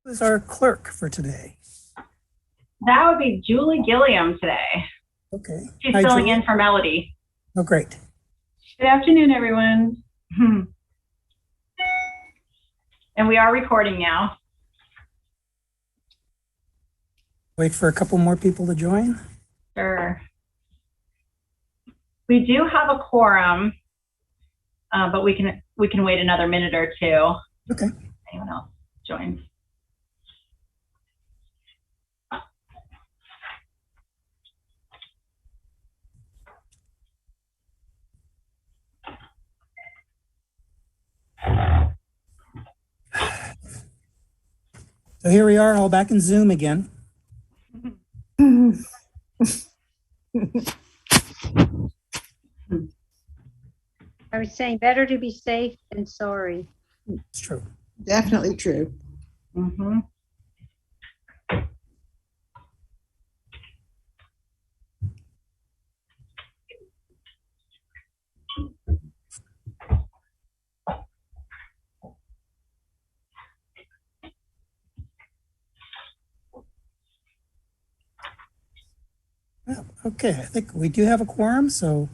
Who's our clerk for today? That would be Julie Gilliam today. Okay. She's Hi, filling Julie. in for Melody. Oh, great. Good afternoon, everyone. And we are recording now. Wait for a couple more people to join. Sure. We do have a quorum, but we can wait another minute or two. Okay. If anyone else joins. So here we are, all back in Zoom again. I was saying better to be safe than sorry. It's true. Definitely true. Mm-hmm. Well, okay, I think we do have a quorum, so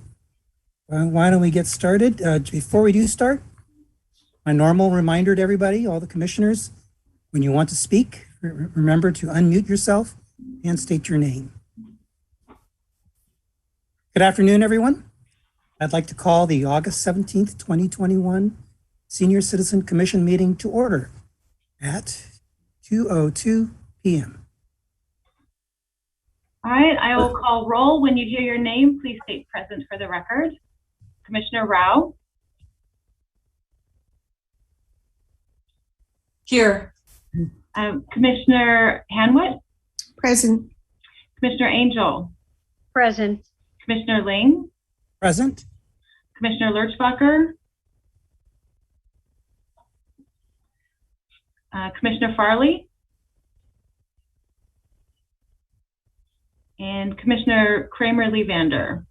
why don't we get started? Before we do start, my normal reminder to everybody, all the commissioners, when you want to speak, remember to unmute yourself and state your name. Good afternoon, everyone. I'd like to call the August 17th, 2021 Senior Citizen Commission meeting to order at 2:02 p.m. All right, I will call roll. When you hear your name, please state present for the record. Commissioner Rao. Here. Commissioner Hanwit. Present. Commissioner Angel. Present. Commissioner Ling. Present? Commissioner Lurchbacher. Commissioner Farley. And Commissioner Kramer-Levander.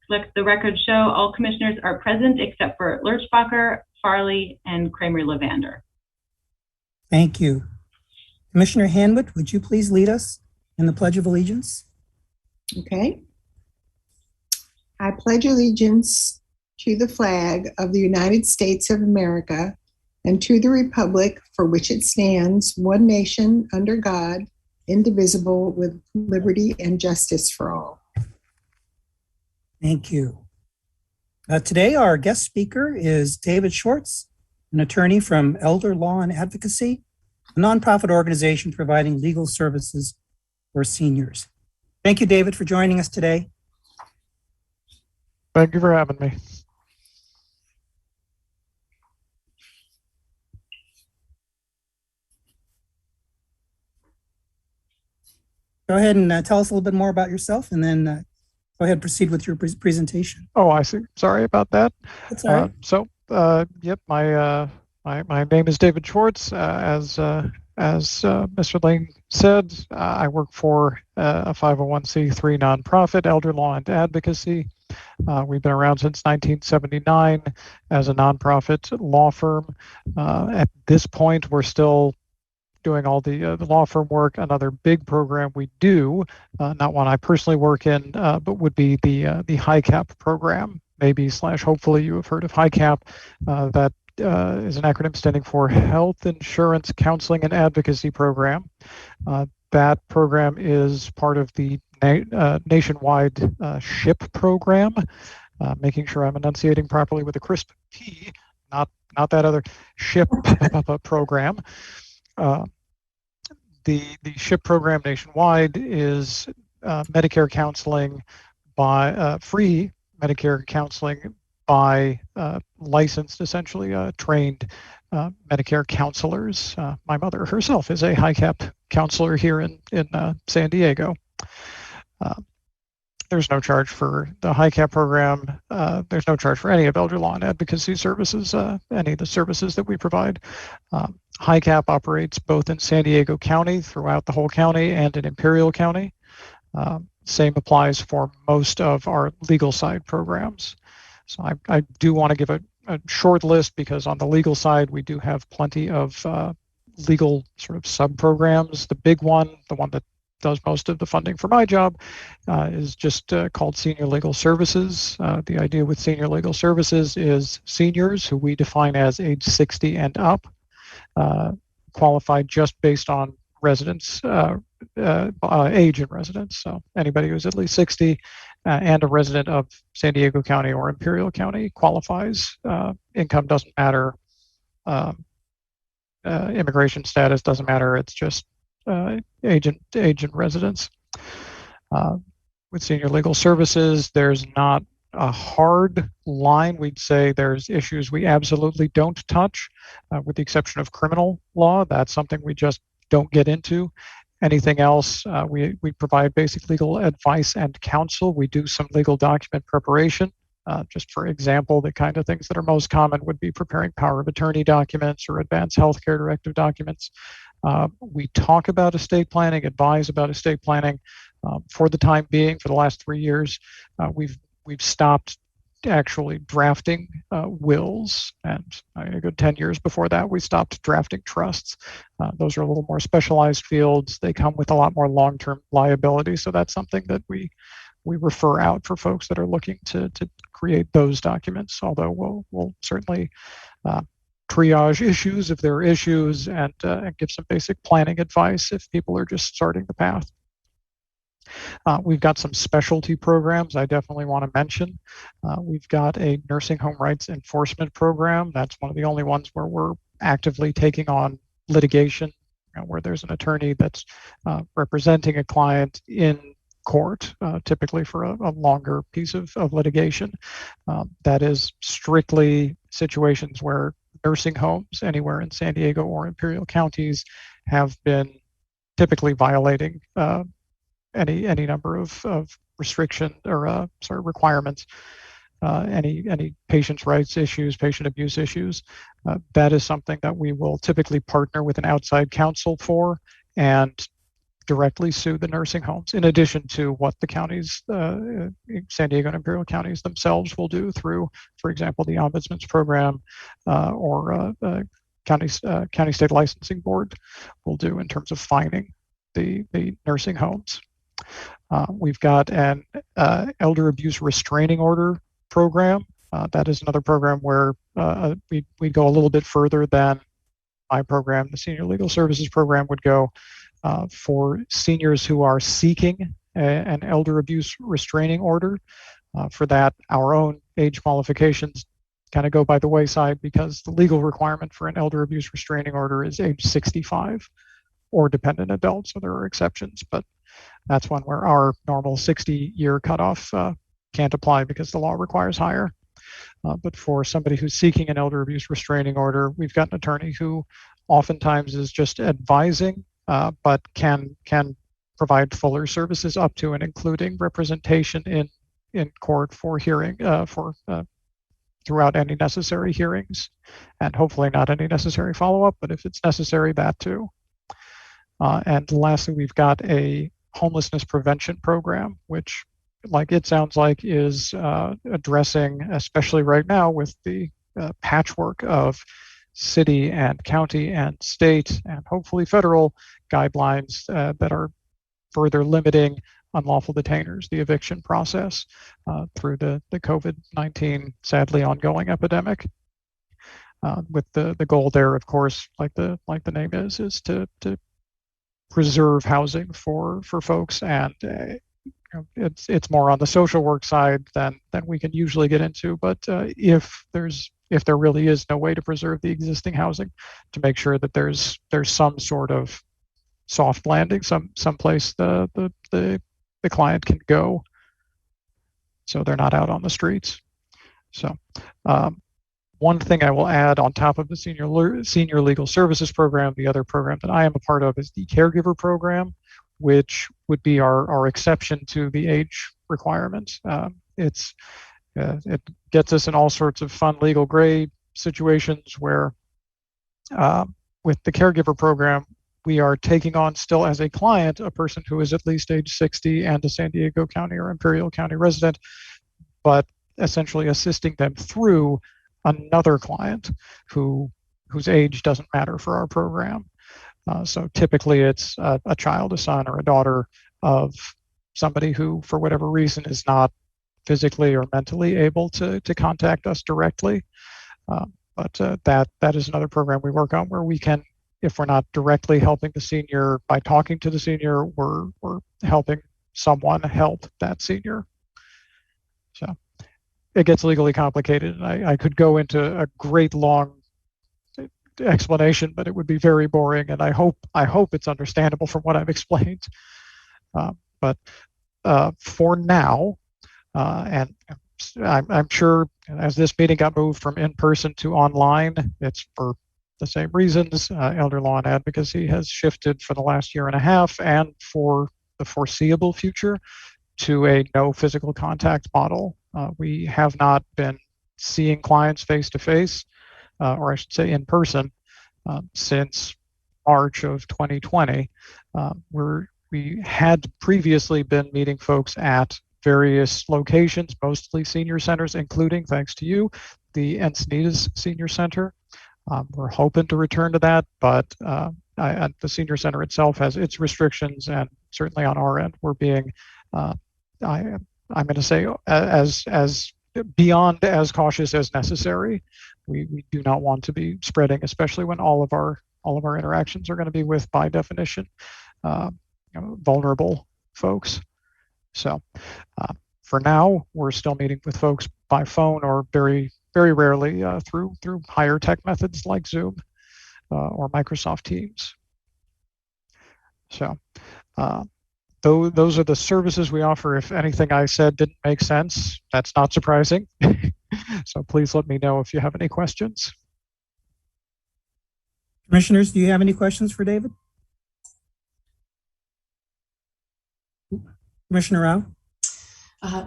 Let the record show all commissioners are present except for Lurchbacher, Farley, and Kramer-Levander. Thank you. Commissioner Hanwit, would you please lead us in the Pledge of Allegiance? Okay. I pledge allegiance to the flag of the United States of America and to the republic for which it stands, one nation, under God, indivisible, with liberty and justice for all. Thank you. Today, our guest speaker is David Schwartz, an attorney from Elder Law and Advocacy, a nonprofit organization providing legal services for seniors. Thank you, David, for joining us today. Thank you for having me. Go ahead and tell us a little bit more about yourself, and then go ahead and proceed with your presentation. Oh, I see. Sorry about that. That's all right. Yep, my name is David Schwartz. As Mr. Ling said, I work for a 501c3 nonprofit, Elder Law and Advocacy. We've been around since 1979 as a nonprofit law firm. At this point, we're still doing all the law firm work. Another big program we do, not one I personally work in, but would be the HICAP program. Hopefully you have heard of HICAP. That is an acronym standing for Health Insurance Counseling and Advocacy Program. That program is part of the nationwide SHIP program, making sure I'm enunciating properly with a crisp P, not that other SHIP program. The SHIP program nationwide is Medicare counseling by free Medicare counseling by licensed, essentially trained Medicare counselors. My mother herself is a HICAP counselor here in San Diego. There's no charge for the HICAP program. There's no charge for any of Elder Law and Advocacy services, any of the services that we provide. HICAP operates both in San Diego County, throughout the whole county, and in Imperial County. Same applies for most of our legal side programs. So I do want to give a a short list because on the legal side, we do have plenty of legal sort of sub-programs. The big one, the one that does most of the funding for my job, is just called Senior Legal Services. The idea with Senior Legal Services is seniors who we define as age 60 and up, qualified just based on residence, age and residence. So anybody who's at least 60 and a resident of San Diego County or Imperial County qualifies. Income doesn't matter. Immigration status doesn't matter. It's just age and residence. With Senior Legal Services, there's not a hard line. We'd say there's issues we absolutely don't touch, with the exception of criminal law. That's something we just don't get into. Anything else, we provide basic legal advice and counsel. We do some legal document preparation. Just for example, the kind of things that are most common would be preparing power of attorney documents or advanced healthcare directive documents. We talk about estate planning, advise about estate planning. For the time being, for the last 3 years, we've stopped actually drafting wills, and a good 10 years before that, we stopped drafting trusts. Those are a little more specialized fields. They come with a lot more long-term liability, so that's something that we refer out for folks that are looking to create those documents, although we'll certainly triage issues if there are issues, and give some basic planning advice if people are just starting the path. We've got some specialty programs I definitely want to mention. We've got a nursing home rights enforcement program. That's one of the only ones where we're actively taking on litigation, where there's an attorney that's representing a client in court, typically for a longer piece of litigation. That is strictly situations where nursing homes anywhere in San Diego or Imperial counties have been typically violating any number of restriction or requirements, any patient's rights issues, patient abuse issues. That is something that we will typically partner with an outside counsel for and directly sue the nursing homes, in addition to what the counties, San Diego and Imperial counties themselves will do through, for example, the Ombudsman's program or county state licensing board will do in terms of fining the nursing homes. We've got an elder abuse restraining order program. That is another program where we go a little bit further than my program, the Senior Legal Services program, would go. For seniors who are seeking an elder abuse restraining order. For that, our own age qualifications kind of go by the wayside because the legal requirement for an elder abuse restraining order is age 65 or dependent adult, so there are exceptions, but that's one where our normal 60-year cutoff can't apply because the law requires higher. But for somebody who's seeking an elder abuse restraining order, we've got an attorney who oftentimes is just advising, but can provide fuller services up to and including representation in court for hearing, throughout any necessary hearings, and hopefully not any necessary follow-up, but if it's necessary, that too. And lastly, we've got a homelessness prevention program, which, like it sounds like, is addressing, especially right now with the patchwork of city and county and state and hopefully federal guidelines that are further limiting unlawful detainers, the eviction process through the COVID-19 sadly ongoing epidemic. With the goal there, of course, like the name is to preserve housing for folks, and it's more on the social work side than we can usually get into. But if there really is no way to preserve the existing housing, to make sure that there's some sort of soft landing, some place the client can go, so they're not out on the streets. So one thing I will add on top of the Senior Legal Services program, the other program that I am a part of is the Caregiver program, which would be our exception to the age requirement. It gets us in all sorts of fun legal gray situations where with the Caregiver program, we are taking on still as a client a person who is at least age 60 and a San Diego County or Imperial County resident, but essentially assisting them through another client whose age doesn't matter for our program. So typically it's a child, a son, or a daughter of somebody who, for whatever reason, is not physically or mentally able to contact us directly. But that is another program we work on where we can, if we're not directly helping the senior by talking to the senior, we're helping someone help that senior. So it gets legally complicated, and I could go into a great long explanation, but it would be very boring, and I hope it's understandable from what I've explained. But for now, and I'm sure as this meeting got moved from in-person to online, it's for the same reasons. Elder law and advocacy has shifted for the last year and a half and for the foreseeable future to a no physical contact model. We have not been seeing clients face-to-face, or I should say in person, since March of 2020. We had previously been meeting folks at various locations, mostly senior centers, including, thanks to you, the Encinitas Senior Center. We're hoping to return to that, but the senior center itself has its restrictions, and certainly on our end, we're being, I'm going to say, as beyond as cautious as necessary. We do not want to be spreading, especially when all of our interactions are going to be with, by definition, vulnerable folks. So for now, we're still meeting with folks by phone or very, very rarely through higher tech methods like Zoom or Microsoft Teams. So those are the services we offer. If anything I said didn't make sense, that's not surprising. So please let me know if you have any questions. Commissioners, do you have any questions for David? Commissioner Rao?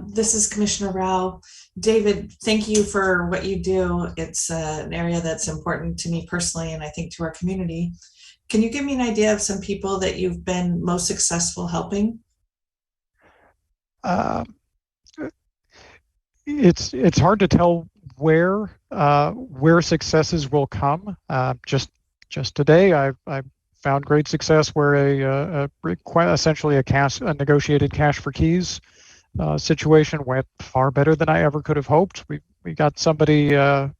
This is Commissioner Rao. David, thank you for what you do. It's an area that's important to me personally, and I think to our community. Can you give me an idea of some people that you've been most successful helping? It's hard to tell where successes will come. Just today, I found great success where essentially a negotiated cash for keys situation went far better than I ever could have hoped. We got somebody in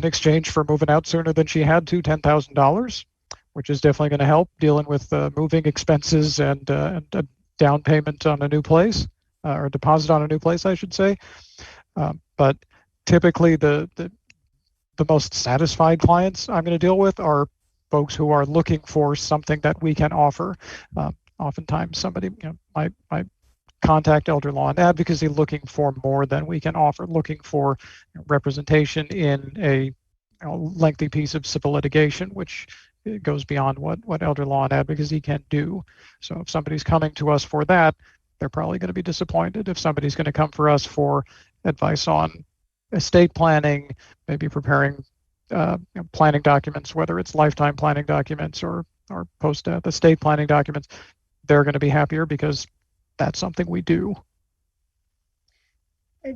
exchange for moving out sooner than she had to, $10,000, which is definitely going to help dealing with moving expenses and a down payment on a new place, or deposit on a new place, I should say. But typically the most satisfied clients I'm going to deal with are folks who are looking for something that we can offer. Oftentimes somebody might contact Elder Law and Advocacy looking for more than we can offer, looking for representation in a lengthy piece of civil litigation, which goes beyond what Elder Law and Advocacy can do. So if somebody's coming to us for that, they're probably going to be disappointed. If somebody's going to come for us for advice on estate planning, maybe preparing planning documents, whether it's lifetime planning documents or post-death estate planning documents, they're going to be happier because that's something we do.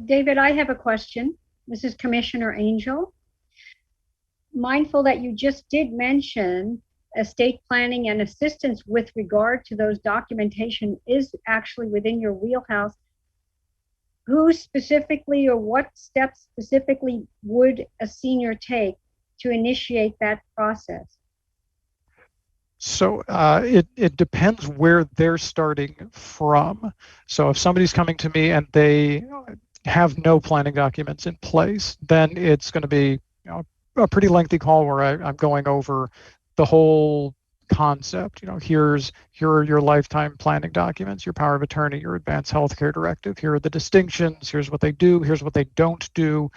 David, I have a question. This is Commissioner Angel. Mindful that you just did mention estate planning and assistance with regard to those documentation is actually within your wheelhouse. Who specifically or what steps specifically would a senior take to initiate that process? So it depends where they're starting from. So if somebody's coming to me and they have no planning documents in place, then it's going to be a pretty lengthy call where I'm going over the whole concept. Here are your lifetime planning documents, your power of attorney, your advanced healthcare directive. Here are the distinctions. Here's what they do. Here's what they don't do.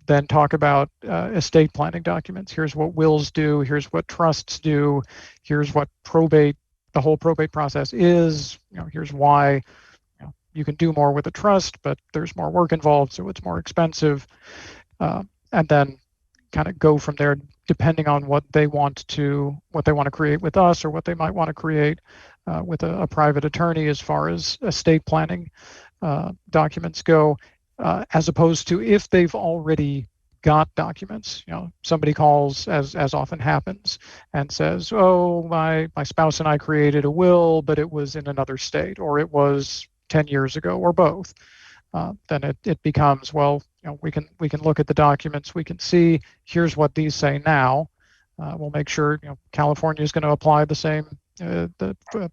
Then talk about estate planning documents. Here's what wills do. Here's what trusts do. Here's what the whole probate process is. Here's why you can do more with a trust, but there's more work involved, so it's more expensive. And then kind of go from there, depending on what they want to create with us, or what they might want to create with a private attorney as far as estate planning documents go. As opposed to if they've already got documents. Somebody calls, as often happens, and says, "Oh, my spouse and I created a will, but it was in another state, or it was 10 years ago, or both." Then it becomes, well, we can look at the documents, we can see here's what these say now. We'll make sure California is going to apply the same,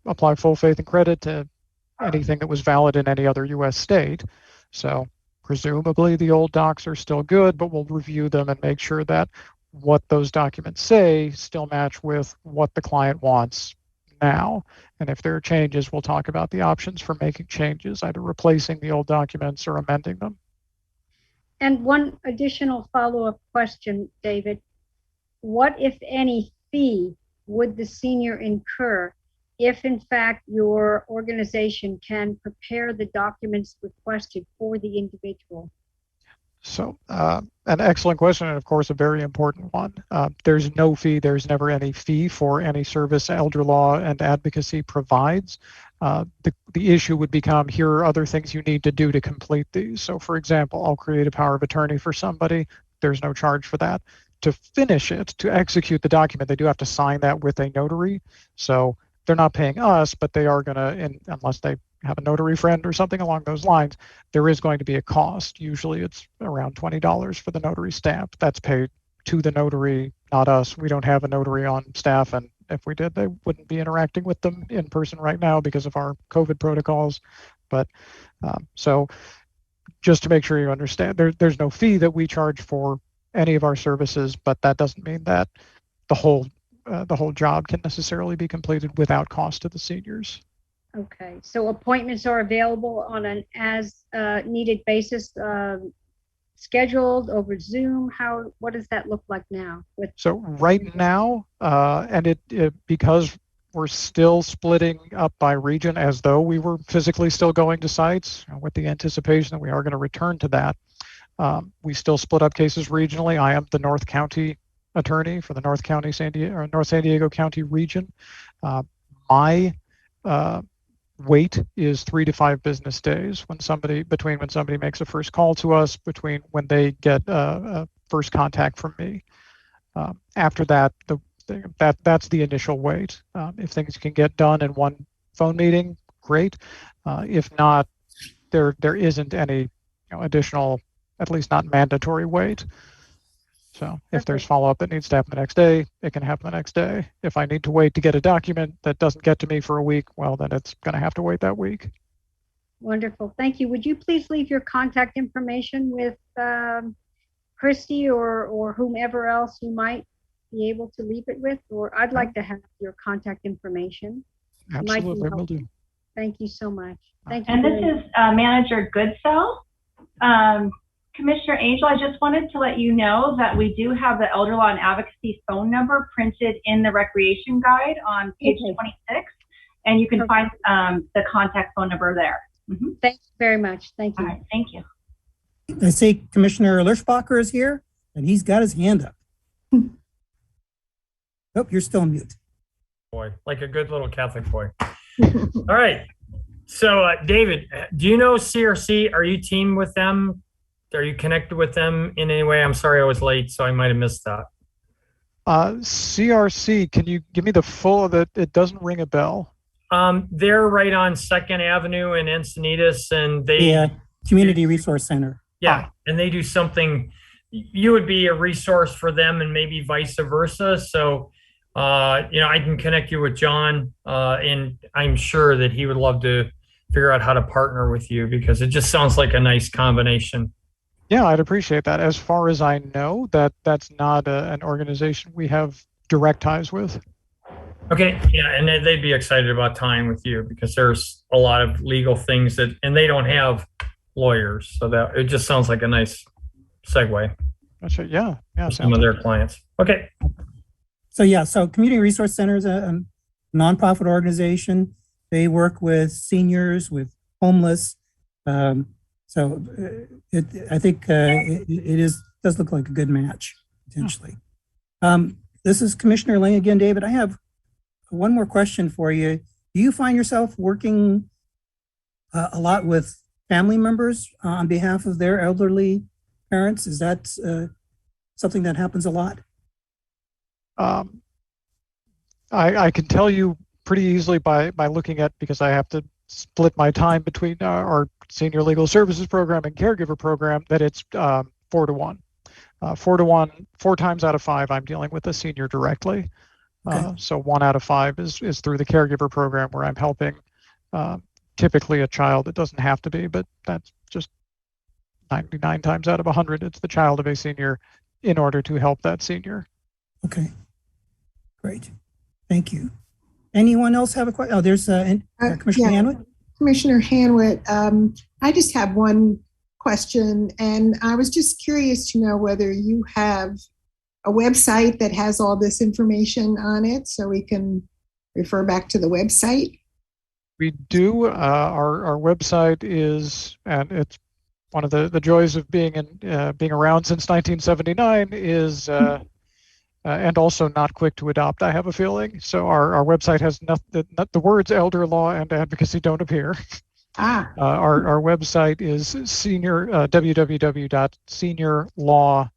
apply full faith and credit to anything that was valid in any other U.S. state. So presumably the old docs are still good, but we'll review them and make sure that what those documents say still match with what the client wants now. And if there are changes, we'll talk about the options for making changes, either replacing the old documents or amending them. And one additional follow-up question, David. What, if any, fee would the senior incur if, in fact, your organization can prepare the documents requested for the individual? So an excellent question, and of course a very important one. There's no fee, there's never any fee for any service elder law and advocacy provides. The issue would become, here are other things you need to do to complete these. So for example, I'll create a power of attorney for somebody, there's no charge for that. To finish it, to execute the document, they do have to sign that with a notary. So they're not paying us, but they are gonna, unless they have a notary friend or something along those lines, there is going to be a cost. Usually it's around $20 for the notary stamp. That's paid to the notary, not us. We don't have a notary on staff, and if we did, they wouldn't be interacting with them in person right now because of our COVID protocols. But so just to make sure you understand, there's no fee that we charge for any of our services, but that doesn't mean that the whole job can necessarily be completed without cost to the seniors. Okay, so appointments are available on an as needed basis, scheduled over Zoom. What does that look like now? So right now, and it because we're still splitting up by region as though we were physically still going to sites, with the anticipation that we are going to return to that. We still split up cases regionally. I am the North County attorney for the North San Diego County region. My wait is 3 to 5 business days when somebody makes a first call to us, between when they get a first contact from me. After that, that's the initial wait. If things can get done in one phone meeting, great. If not, there isn't any additional, at least not mandatory wait. So if there's follow-up that needs to happen the next day, it can happen the next day. If I need to wait to get a document that doesn't get to me for a week, well, then it's going to have to wait that week. Wonderful. Thank you. Would you please leave your contact information with Christy or whomever else you might be able to leave it with? Or I'd like to have your contact information. Absolutely, will do. Thank you so much. Thank you. And this is Manager Goodsell. Commissioner Angel, I just wanted to let you know that we do have the Elder Law and Advocacy phone number printed in the Recreation Guide on page 26, and you can find the contact phone number there. Mm-hmm. Thank you very much. Thank you. All right, thank you. I see Commissioner Lurchbacher is here, and he's got his hand up. Oh, you're still on mute. Boy, like a good little Catholic boy. All right. So, David, do you know CRC? Are you teamed with them? Are you connected with them in any way? I'm sorry I was late, so I might have missed that. CRC, can you give me the full of it? It doesn't ring a bell. They're right on 2nd Avenue in Encinitas, and they Community Resource Center. Yeah, and they do something. You would be a resource for them, and maybe vice versa. So, I can connect you with John, and I'm sure that he would love to figure out how to partner with you, because it just sounds like a nice combination. Yeah, I'd appreciate that. As far as I know, that's not an organization we have direct ties with. Okay, yeah, and they'd be excited about tying with you, because there's a lot of legal things and they don't have lawyers, so that it just sounds like a nice segue. That's it. Yeah, some of their clients. Okay. So Community Resource Center is a nonprofit organization. They work with seniors, with homeless. I think it does look like a good match, potentially. This is Commissioner Ling again, David. I have one more question for you. Do you find yourself working a lot with family members on behalf of their elderly parents? Is that something that happens a lot? I can tell you pretty easily by looking at, because I have to split my time between our senior legal services program and caregiver program, that it's 4 to 1. 4 to 1, 4 times out of 5, I'm dealing with a senior directly. Okay. So 1 out of 5 is through the caregiver program, where I'm helping typically a child. It doesn't have to be, but that's just 99 times out of 100. It's the child of a senior in order to help that senior. Okay, great. Thank you. Anyone else have a question? Oh, there's Commissioner Hanwit. Commissioner Hanwit, I just have one question, and I was just curious to know whether you have a website that has all this information on it, so we can refer back to the website. We do. Our website is, and it's one of the joys of being around since 1979 is, and also not quick to adopt, I have a feeling. So our website has not the words elder law and advocacy don't appear. Our website is www.seniorlaw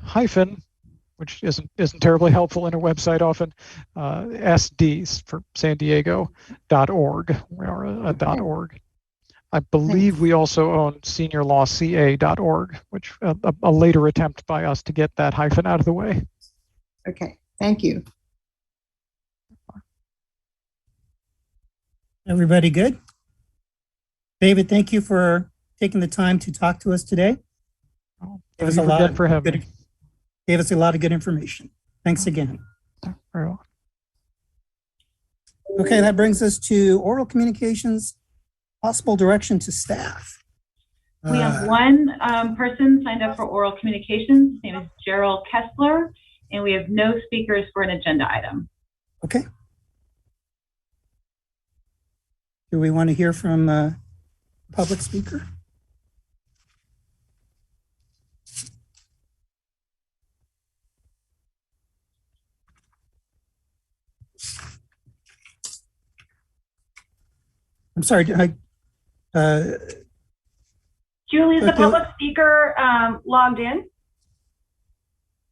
hyphen, which isn't terribly helpful in a website often, SD for San Diego.org or .org. I believe we also own seniorlawca.org, which a later attempt by us to get that hyphen out of the way. Okay, thank you. Everybody good? David, thank you for taking the time to talk to us today. Gave us a lot of good information. Thanks again. Very well. Okay, that brings us to oral communications, possible direction to staff. We have one person signed up for oral communications. His name is Gerald Kessler, and we have no speakers for an agenda item. Okay. Do we want to hear from a public speaker? I'm sorry. Julie, is the public speaker logged in?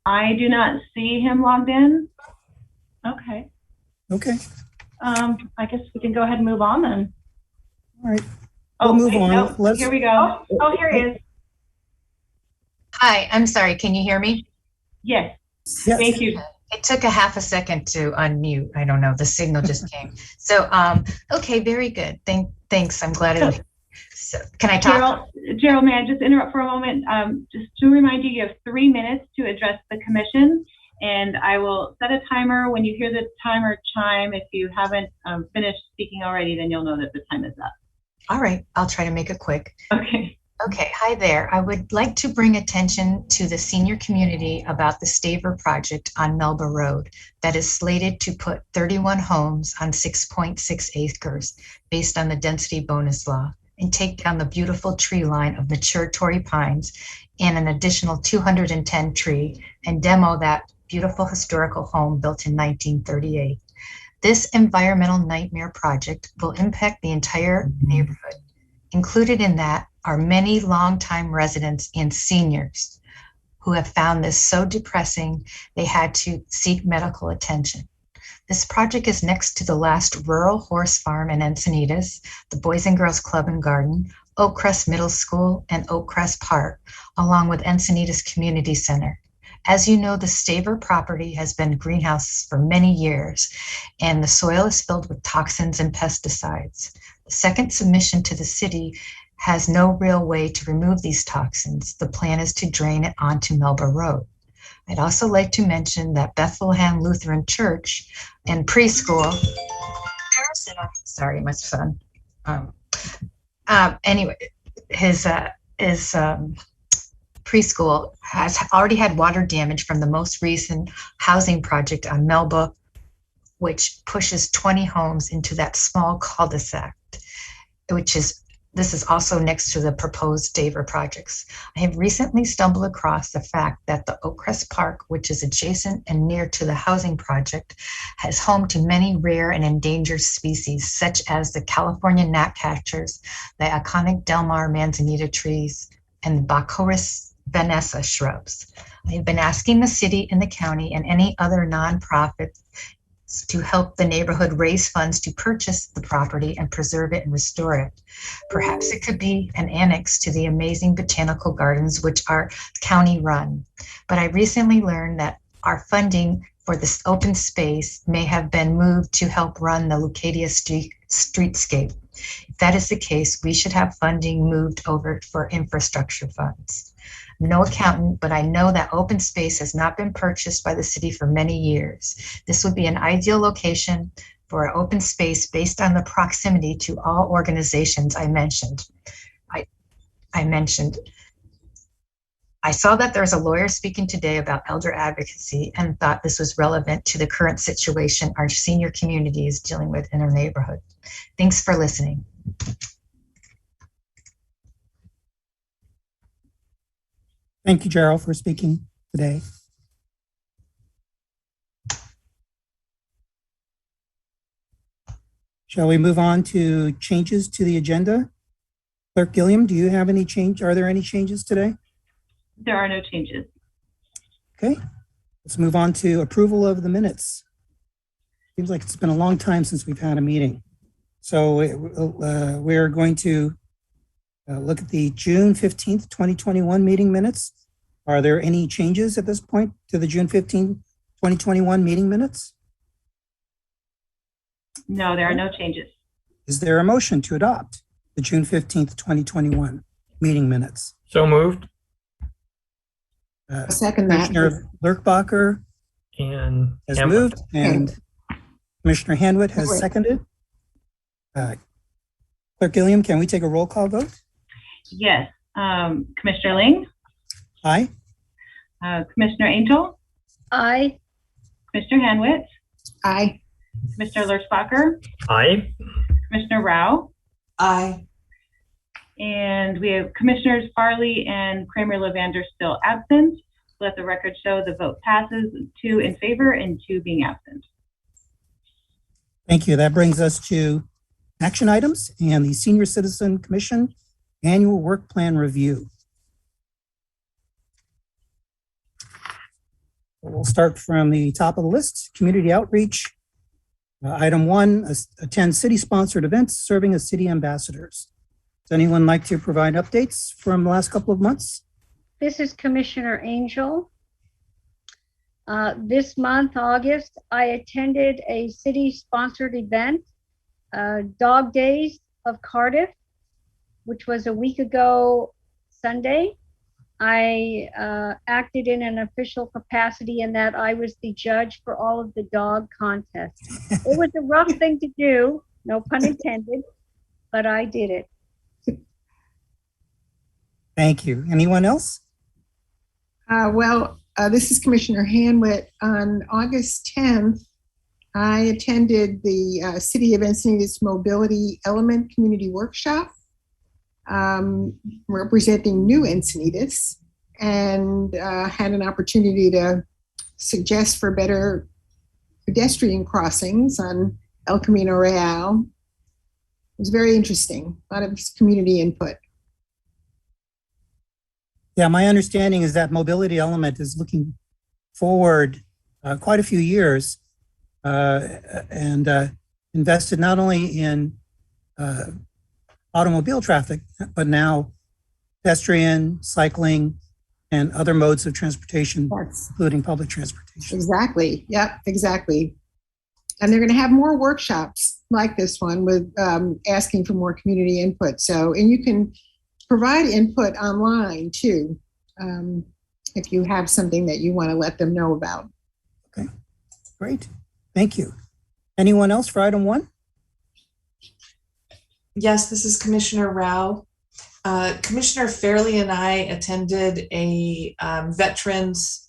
I do not see him logged in. Okay. Okay. I guess we can go ahead and move on then. All right. We'll move on. Nope. Here we go. Oh, here he is. Hi, I'm sorry. Can you hear me? Yes. Yes. Thank you. It took a half a second to unmute. I don't know. The signal just came. So, okay, very good. Thanks. I'm glad it. So, can I talk? Gerald, may I just interrupt for a moment? Just to remind you, you have 3 minutes to address the commission, and I will set a timer. When you hear the timer chime, if you haven't finished speaking already, then you'll know that the time is up. All right, I'll try to make it quick. Okay. Okay, hi there. I would like to bring attention to the senior community about the Staver project on Melba Road that is slated to put 31 homes on 6.6 acres based on the density bonus law and take down the beautiful tree line of mature Torrey pines and an additional 210 tree and demo that beautiful historical home built in 1938. This environmental nightmare project will impact the entire neighborhood. Included in that are many longtime residents and seniors who have found this so depressing they had to seek medical attention. This project is next to the last rural horse farm in Encinitas, the Boys and Girls Club and Garden, Oakcrest Middle School, and Oakcrest Park, along with Encinitas Community Center. As you know, the Staver property has been greenhouses for many years, and the soil is filled with toxins and pesticides. The second submission to the city has no real way to remove these toxins. The plan is to drain it onto Melba Road. I'd also like to mention that Bethlehem Lutheran Church and preschool, sorry, my son. Anyway, his preschool has already had water damage from the most recent housing project on Melba, which pushes 20 homes into that small cul-de-sac, this is also next to the proposed Staver projects. I have recently stumbled across the fact that the Oakcrest Park, which is adjacent and near to the housing project, has home to many rare and endangered species, such as the California gnatcatchers, the iconic Del Mar manzanita trees, and the Baccharis Vanessa shrubs. I've been asking the city and the county and any other nonprofits to help the neighborhood raise funds to purchase the property and preserve it and restore it. Perhaps it could be an annex to the amazing botanical gardens, which are county run. But I recently learned that our funding for this open space may have been moved to help run the Lucadia streetscape. If that is the case, we should have funding moved over for infrastructure funds. I'm no accountant, but I know that open space has not been purchased by the city for many years. This would be an ideal location for an open space based on the proximity to all organizations I mentioned. I saw that there's a lawyer speaking today about elder advocacy and thought this was relevant to the current situation our senior community is dealing with in our neighborhood. Thanks for listening. Thank you, Gerald, for speaking today. Shall we move on to changes to the agenda? Clerk Gilliam, do you have any change? Are there any changes today? There are no changes. Okay, let's move on to approval of the minutes. Seems like it's been a long time since we've had a meeting. So we're going to look at the June 15th, 2021 meeting minutes. Are there any changes at this point to the June 15th, 2021 meeting minutes? No, there are no changes. Is there a motion to adopt the June 15th, 2021 meeting minutes? So moved. Second that. Commissioner Lurkbacher And has Hamlet. moved and Commissioner Hanwit has seconded. Clerk Gilliam, can we take a roll call vote? Yes. Commissioner Ling, Aye. Commissioner Angel, Aye. Commissioner Hanwit, Aye. Commissioner Lursbacher, Aye. Commissioner Rao, Aye. and we have Commissioners Farley and Kramer-Levander still absent. Let the record show the vote passes, 2 in favor and 2 being absent. Thank you. That brings us to action items and the Senior Citizen Commission Annual Work Plan Review. We'll start from the top of the list, community outreach. Item 1, attend city-sponsored events serving as city ambassadors. Does anyone like to provide updates from the last couple of months? This is Commissioner Angel. This month, August, I attended a city-sponsored event, Dog Days of Cardiff, which was a week ago Sunday. I acted in an official capacity in that I was the judge for all of the dog contests. It was a rough thing to do, no pun intended, but I did it. Thank you. Anyone else? This is Commissioner Hanwit. On August 10th, I attended the City of Encinitas Mobility Element Community Workshop, representing New Encinitas, and had an opportunity to suggest for better pedestrian crossings on El Camino Real. It was very interesting, a lot of community input. Yeah, my understanding is that Mobility Element is looking forward quite a few years and invested not only in automobile traffic, but now pedestrian, cycling, and other modes of transportation, Yes. including public transportation. Exactly. Yep, exactly. And they're going to have more workshops like this one with asking for more community input. So, and you can provide input online too, if you have something that you want to let them know about. Okay, great. Thank you. Anyone else for item 1? Yes, this is Commissioner Rao. Commissioner Fairley and I attended a veterans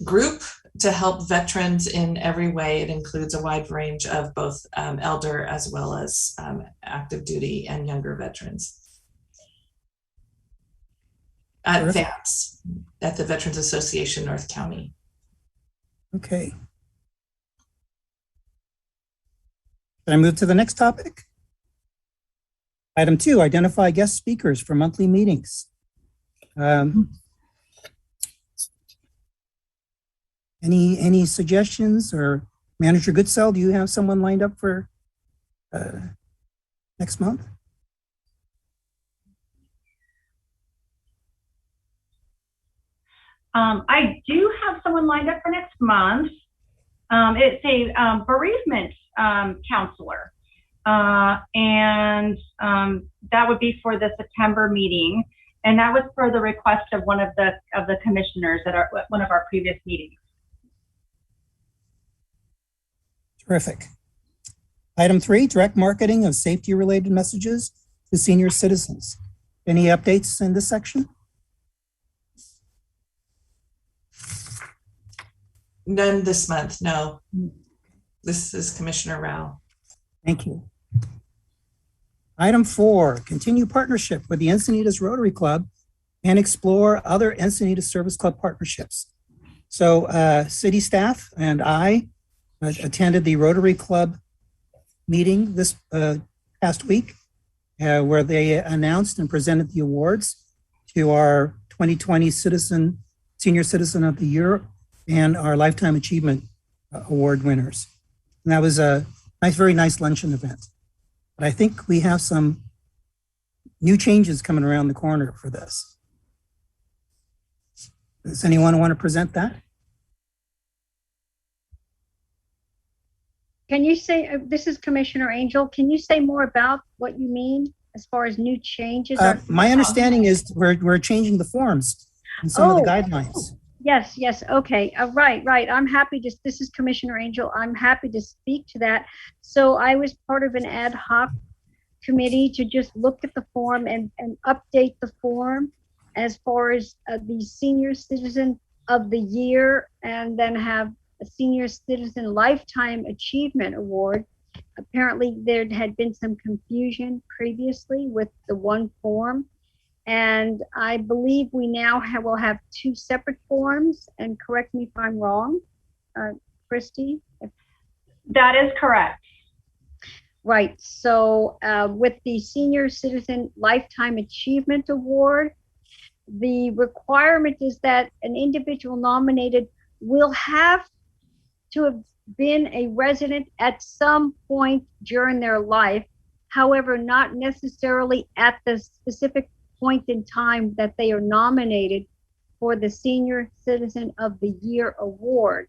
group to help veterans in every way. It includes a wide range of both elder as well as active duty and younger veterans. At VAPS, at the Veterans Association North County. Okay. Can I move to the next topic? Item 2, identify guest speakers for monthly meetings. Any suggestions, or Manager Goodsell, do you have someone lined up for next month? I do have someone lined up for next month. It's a bereavement counselor, and that would be for the September meeting, and that was for the request of one of the commissioners at one of our previous meetings. Terrific. Item 3, direct marketing of safety-related messages to senior citizens. Any updates in this section? None this month, no. This is Commissioner Rao. Thank you. Item 4, continue partnership with the Encinitas Rotary Club and explore other Encinitas Service Club partnerships. So city staff and I attended the Rotary Club meeting this past week where they announced and presented the awards to our 2020 Senior Citizen of the Year and our Lifetime Achievement Award winners. And that was a very nice luncheon event. But I think we have some new changes coming around the corner for this. Does anyone want to present that? Can you say, this is Commissioner Angel, can you say more about what you mean as far as new changes? My understanding is we're changing the forms and some of the guidelines. Yes, okay, right. I'm happy to, this is Commissioner Angel, I'm happy to speak to that. So I was part of an ad hoc committee to just look at the form and update the form as far as the Senior Citizen of the Year, and then have a Senior Citizen Lifetime Achievement Award. Apparently there had been some confusion previously with the one form. And I believe we now will have 2 separate forms, and correct me if I'm wrong, Christy? That is correct. Right, so with the Senior Citizen Lifetime Achievement Award, the requirement is that an individual nominated will have to have been a resident at some point during their life, however, not necessarily at the specific point in time that they are nominated for the Senior Citizen of the Year award.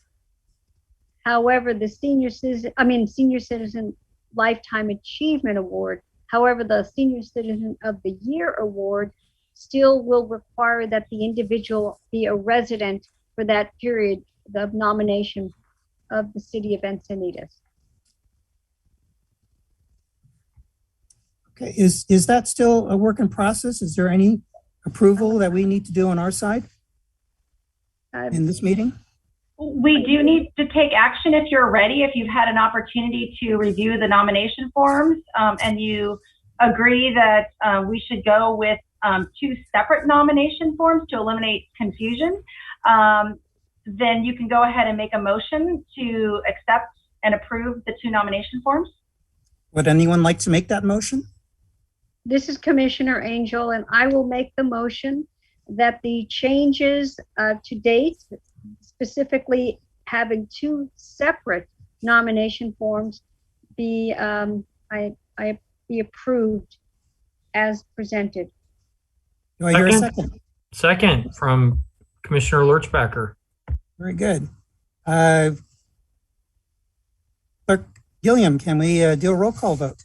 However, the Senior Citizen Lifetime Achievement Award, however, the Senior Citizen of the Year award still will require that the individual be a resident for that period of nomination of the city of Encinitas. Okay, is that still a work in process? Is there any approval that we need to do on our side in this meeting? We do need to take action if you're ready, if you've had an opportunity to review the nomination forms and you agree that we should go with 2 separate nomination forms to eliminate confusion, then you can go ahead and make a motion to accept and approve the 2 nomination forms. Would anyone like to make that motion? This is Commissioner Angel, and I will make the motion that the changes to date, specifically having 2 separate nomination forms, be be approved as presented. Do I hear a second? Second from Commissioner Lurchbacker. Very good. Clerk Gilliam, can we do a roll call vote?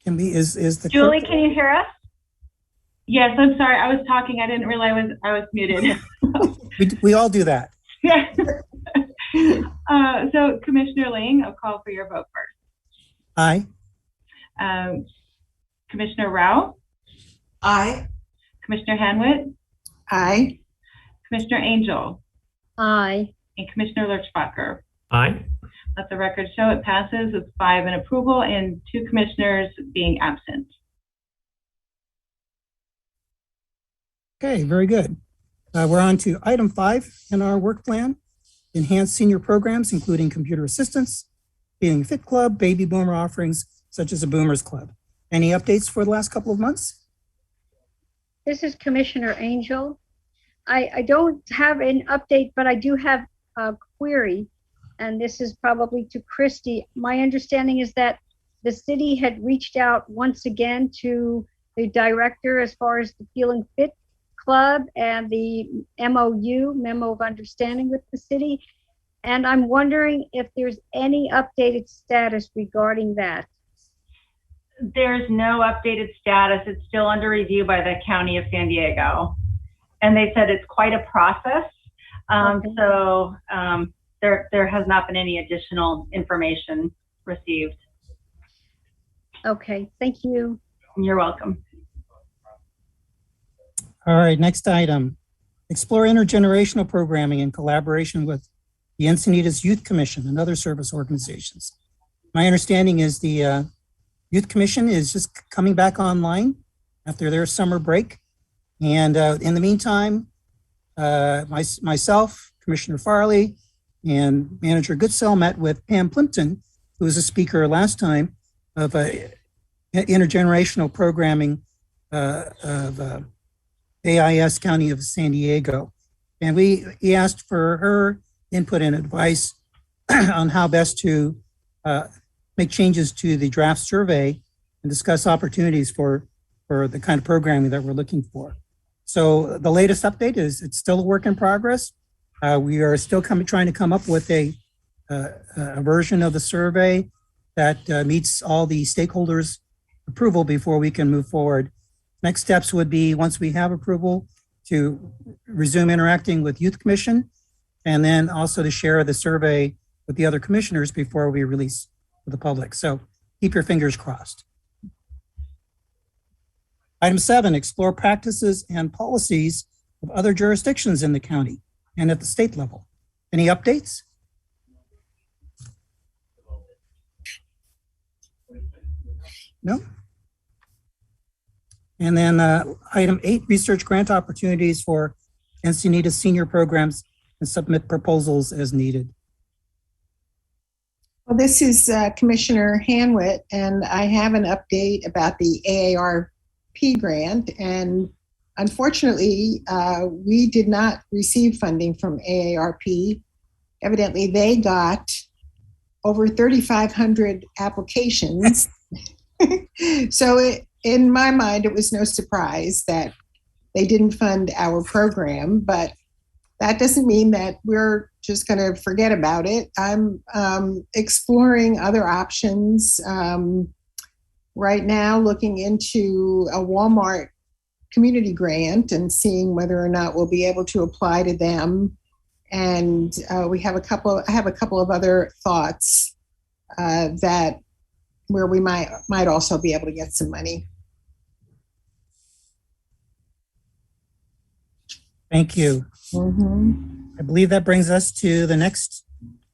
Can we, is the Julie, clerk, can you hear us? Yes, I'm sorry. I was talking. I didn't realize I was muted. we all do that. Yeah. So Commissioner Ling, I'll call for your vote first. Aye. Commissioner Rao, Aye. Commissioner Hanwit, Aye. Commissioner Angel, Aye. and Commissioner Lurchbacher. Aye. Let the record show it passes with 5 in approval and 2 commissioners being absent. Okay, very good. We're on to item 5 in our work plan. Enhanced senior programs, including computer assistance, Feeding Fit Club, baby boomer offerings, such as a Boomers Club. Any updates for the last couple of months? This is Commissioner Angel. I don't have an update, but I do have a query, and this is probably to Christy. My understanding is that the city had reached out once again to the director as far as the Feeling Fit Club and the MOU, Memo of Understanding with the city. And I'm wondering if there's any updated status regarding that. There's no updated status. It's still under review by the County of San Diego. And they said it's quite a process. Okay. So there has not been any additional information received. Okay, thank you. You're welcome. All right, next item. Explore intergenerational programming in collaboration with the Encinitas Youth Commission and other service organizations. My understanding is the Youth Commission is just coming back online after their summer break. And in the meantime, myself, Commissioner Farley, and Manager Goodsell met with Pam Plimpton, who was a speaker last time, of intergenerational programming of AIS County of San Diego. And he asked for her input and advice on how best to make changes to the draft survey and discuss opportunities for the kind of programming that we're looking for. So the latest update is it's still a work in progress. We are still trying to come up with a version of the survey that meets all the stakeholders' approval before we can move forward. Next steps would be, once we have approval, to resume interacting with Youth Commission, and then also to share the survey with the other commissioners before we release to the public. So keep your fingers crossed. Item 7, explore practices and policies of other jurisdictions in the county and at the state level. Any updates? No? And then item 8, research grant opportunities for Encinitas senior programs and submit proposals as needed. Well, this is Commissioner Hanwitt, and I have an update about the AARP grant. And unfortunately, we did not receive funding from AARP. Evidently, they got over 3,500 applications. So in my mind, it was no surprise that they didn't fund our program, but that doesn't mean that we're just going to forget about it. I'm exploring other options right now, looking into a Walmart community grant and seeing whether or not we'll be able to apply to them. And I have a couple of other thoughts that where we might also be able to get some money. Thank you. Mm-hmm. I believe that brings us to the next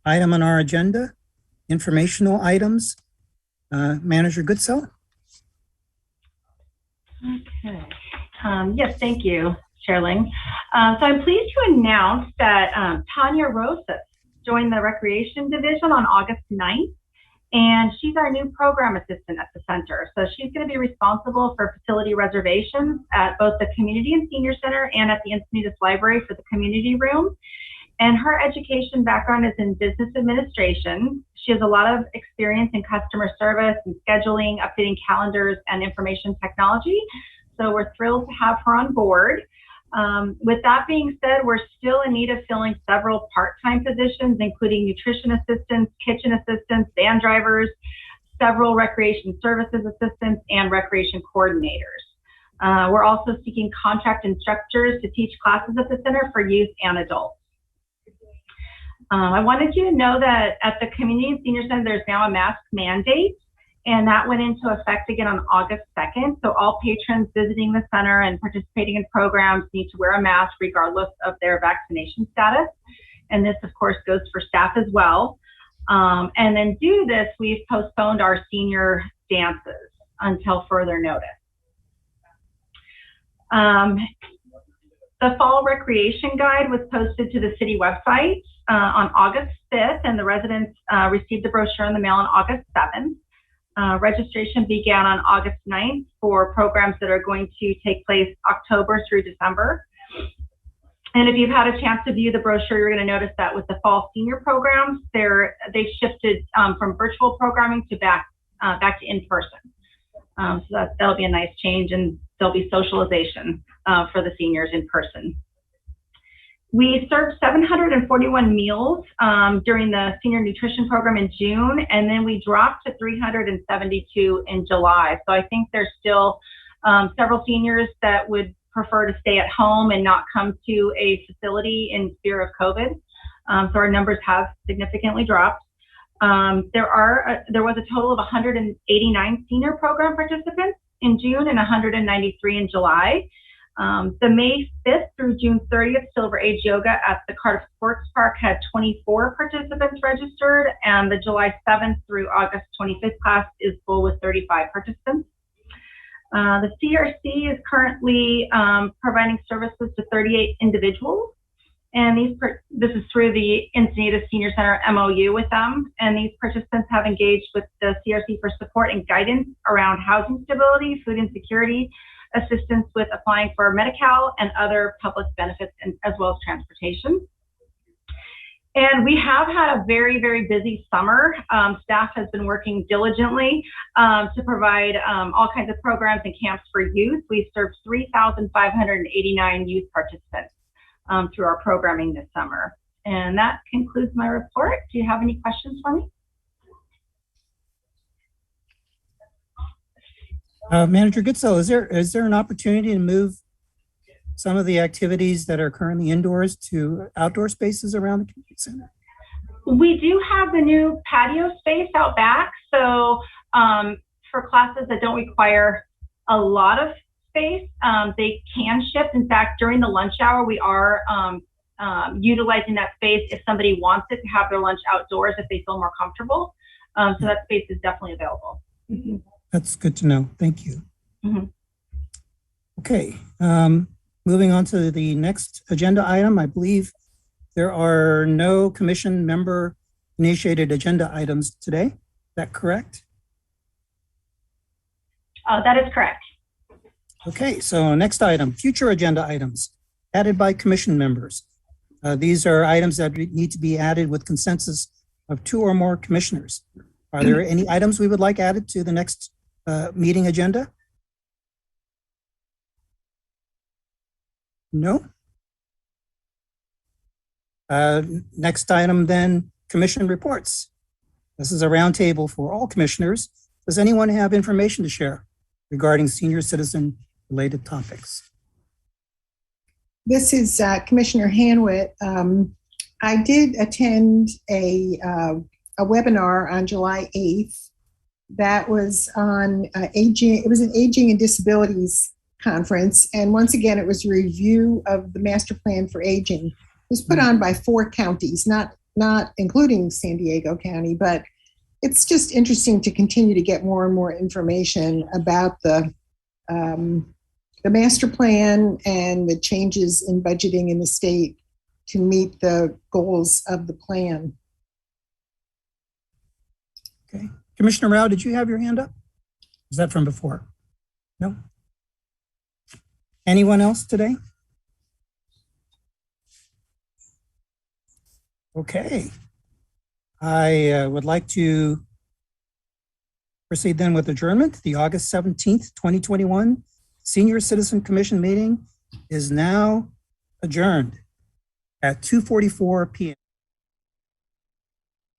item on our agenda, informational items. Manager Goodsell. Okay. Yes, thank you, Chairling. So I'm pleased to announce that Tanya Rosas joined the Recreation Division on August 9th, and she's our new program assistant at the center. So she's going to be responsible for facility reservations at both the Community and Senior Center and at the Encinitas Library for the community room. And her education background is in business administration. She has a lot of experience in customer service and scheduling, updating calendars, and information technology. So we're thrilled to have her on board. With that being said, we're still in need of filling several part-time positions, including nutrition assistants, kitchen assistants, van drivers, several recreation services assistants, and recreation coordinators. We're also seeking contract instructors to teach classes at the center for youth and adults. I wanted you to know that at the Community and Senior Center, there's now a mask mandate, and that went into effect again on August 2nd. So all patrons visiting the center and participating in programs need to wear a mask regardless of their vaccination status. And this, of course, goes for staff as well. And then due to this, we've postponed our senior dances until further notice. The fall recreation guide was posted to the city website on August 5th, and the residents received the brochure in the mail on August 7th. Registration began on August 9th for programs that are going to take place October through December. And if you've had a chance to view the brochure, you're going to notice that with the fall senior programs, they shifted from virtual programming to back to in-person. So that'll be a nice change, and there'll be socialization for the seniors in person. We served 741 meals during the senior nutrition program in June, and then we dropped to 372 in July. So I think there's still several seniors that would prefer to stay at home and not come to a facility in fear of COVID. So our numbers have significantly dropped. There was a total of 189 senior program participants in June and 193 in July. The May 5th through June 30th Silver Age Yoga at the Oakcrest Park had 24 participants registered, and the July 7th through August 25th class is full with 35 participants. The CRC is currently providing services to 38 individuals, and this is through the Encinitas Senior Center MOU with them, and these participants have engaged with the CRC for support and guidance around housing stability, food insecurity, assistance with applying for Medi-Cal and other public benefits, as well as transportation. And we have had a very, very busy summer. Staff has been working diligently to provide all kinds of programs and camps for youth. We've served 3,589 youth participants through our programming this summer. And that concludes my report. Do you have any questions for me? Manager Goodsell, is there an opportunity to move some of the activities that are currently indoors to outdoor spaces around the community center? We do have the new patio space out back. So for classes that don't require a lot of space, they can shift. In fact, during the lunch hour, we are utilizing that space if somebody wants it to have their lunch outdoors if they feel more comfortable. So that space is definitely available. Mm-hmm. That's good to know. Thank you. Mm-hmm. Okay. Moving on to the next agenda item, I believe there are no commission member initiated agenda items today. Is that correct? That is correct. Okay, so next item, future agenda items added by commission members. These are items that need to be added with consensus of 2 or more commissioners. Are there any items we would like added to the next meeting agenda? No? Next item then, commission reports. This is a roundtable for all commissioners. Does anyone have information to share regarding senior citizen related topics? This is Commissioner Hanwitt. I did attend a webinar on July 8th that was on aging. It was an aging and disabilities conference. And once again, it was a review of the master plan for aging. It was put on by 4 counties, not including San Diego County, but it's just interesting to continue to get more and more information about the master plan and the changes in budgeting in the state to meet the goals of the plan. Okay. Commissioner Rao, did you have your hand up? Is that from before? No? Anyone else today? Okay. I would like to proceed then with adjournment. The August 17th, 2021 Senior Citizen Commission meeting is now adjourned at 2:44 p.m.